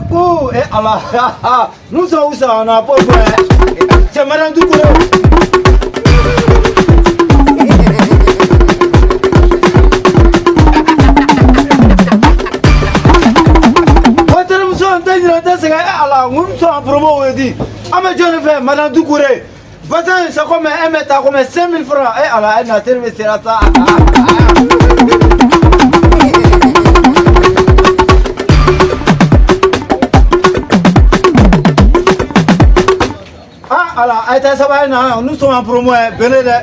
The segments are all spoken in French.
coups. Et Allah, nous sommes où ça? On a pas fait. C'est Madame Doucouré. Allah, nous sommes en promo aujourd'hui. Madame Doucouré. C'est comme un mètre, comme 5 000 francs. Et Allah, elle n'a servi ça. Alors, nous sommes en promo, venez là.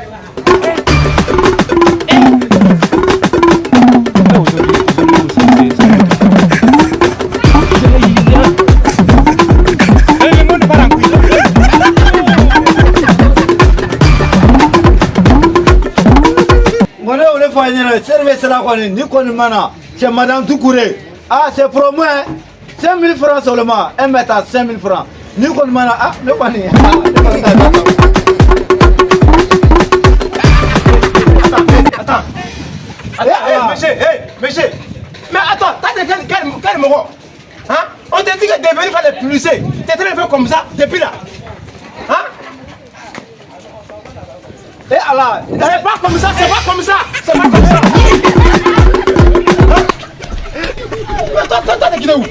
C'est Madame Doucouré. Ah, c'est promo, 5 000 francs seulement. 1 mètre à 5 000 francs. Nous connaissons. Ah, nous connaissons. Attends. Monsieur. Mais attends, t'as quel moment? Hein? On t'a dit que de venir faire les publicités. T'es en train de faire comme ça depuis là. Hein? Et Allah, c'est pas comme ça. Attends, t'es où?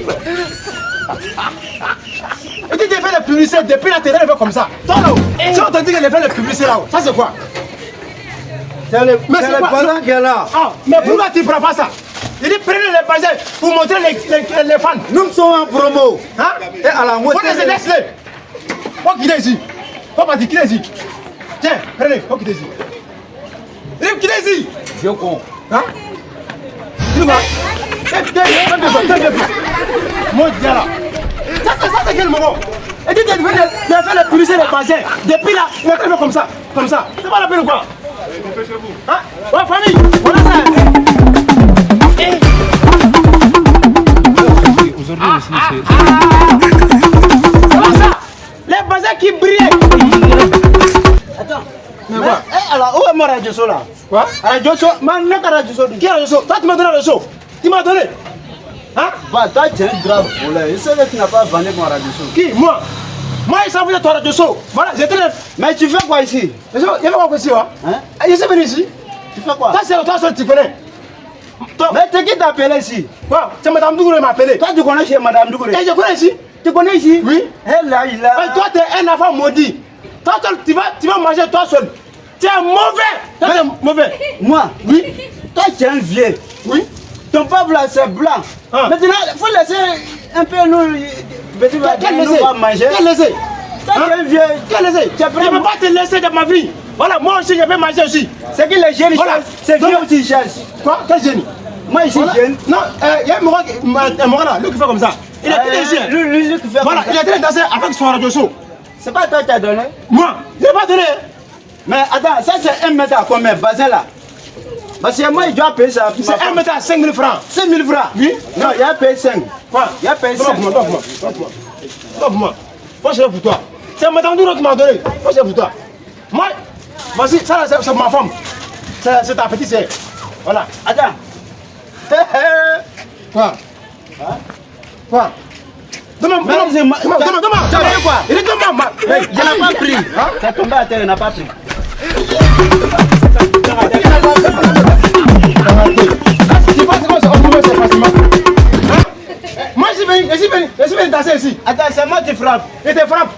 Et tu fais les publicités depuis la télé, elle fait comme ça. Si on te dit qu'elle fait les publicités là, ça c'est quoi? C'est le bazar qui est là. Ah, mais pourquoi tu ne prends pas ça? Il dit prenez les bazars pour montrer les fans. Nous sommes en promo. Hein? Et alors, on laisse-les. Faut qu'il est ici. Faut pas dire qu'il est ici. Tiens, prenez, faut qu'il est ici. Il dit qu'il est ici. Vieux con. Hein? Tu vois? Moi, je dis là. Ça c'est quel moment? Et tu viens de faire la publicité des bazars. Depuis là, il va faire comme ça. C'est pas la peine ou quoi? Hein? Ouais, famille, voilà ça. Aujourd'hui aussi, c'est... Voilà ça. Les bazars qui brillent. Attends. Mais quoi? Alors, où est mon radio show là? Quoi? Radio show? Man, n'est pas radio show. Qui est radio show? Toi, tu m'as donné le show. Tu m'as donné. Hein? Bah, toi, tu es un grave voleur. Je sais que tu n'as pas vendu mon radio show. Qui? Moi, il s'en fout de ton radio show. Voilà, j'étais là. Mais tu fais quoi ici? Il fais quoi ici, hein? Je suis venu ici. Tu fais quoi? Ça, c'est toi seul, tu connais. Mais c'est qui t'a appelé ici? Quoi? C'est Madame Doucouré qui m'a appelé. Toi, tu connais chez Madame Doucouré? Et je connais ici. Tu connais ici? Oui. Elle là, il a. Mais toi, tu es un enfant maudit. Toi seul, tu vas manger toi seul. Tu es mauvais. Toi, tu es mauvais. Moi? Oui. Toi, tu es un vieux. Oui. Ton peuple là, c'est blanc. Maintenant, il faut laisser un peu nous. Quel laisser? Quel laisser? Toi, tu es un vieux. Quel laisser? Je ne peux pas te laisser de ma vie. Voilà, moi aussi, je vais manger aussi. C'est qui les jeunes? Voilà. C'est vieux ou tu cherches? Quoi? Quel jeune? Moi, ici, jeune. Non, il y a un Moran là, lui qui fait comme ça. Il est très ici. Lui qui fait voilà, il est très dansé avec son radio show. C'est pas toi qui as donné? Moi, je n'ai pas donné. Mais attends, ça c'est 1 mètre à combien? Bazin là? Parce que moi, il doit payer ça. C'est 1 mètre à 5 000 francs. 5 000 francs? Oui. Non, il a payé 5. Quoi? Il a payé 5. Donne-moi. Moi, je l'ai pour toi. C'est Madame Doucouré qui m'a donné. Moi, je l'ai pour toi. Moi, voici, ça c'est ma femme. C'est ta petite sœur. Voilà. Attends. Quoi? Quoi? Demande-moi. Quoi? Il est demande-moi. Je n'ai pas pris. C'est tombé à terre, il n'a pas pris. Moi, je suis venu danser ici. Attends, c'est moi qui frappe. Il te frappe.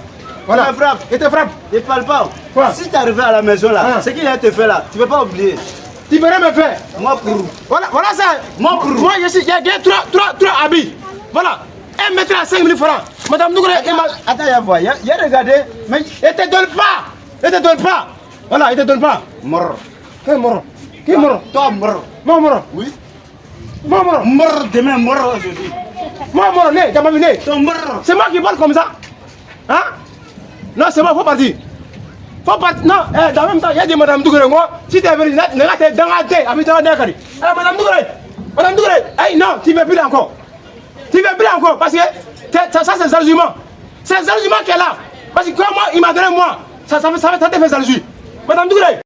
Voilà. Il te frappe. Il ne parle pas. Quoi? Si tu es arrivé à la maison là, ce qu'il a te fait là, tu ne peux pas oublier. Tu verrais me faire. Moi pour. Voilà ça. Moi pour. Moi, il y a 3 habits. Voilà. 1 mètre à 5 000 francs. Madame Doucouré. Attends, il y a voir. Il a regardé. Mais il ne te donne pas. Voilà, il ne te donne pas. Mort. Quel mort? Qui est mort? Toi mort. Moi mort? Oui. Moi mort. Mort demain, mort aujourd'hui. Moi mort, né, t'as pas vu né? C'est moi qui parle comme ça. Hein? Non, c'est moi, faut partir. Faut partir. Non, dans le même temps, il y a des Madame Doucouré. Moi, si tu es venu, tu es dans la tête. Madame Doucouré. Non, tu ne veux plus là encore. Parce que ça c'est Zaljuma. C'est Zaljuma qui est là. Parce que moi, il m'a donné moi. Ça te fait Zaljuma. Madame Doucouré.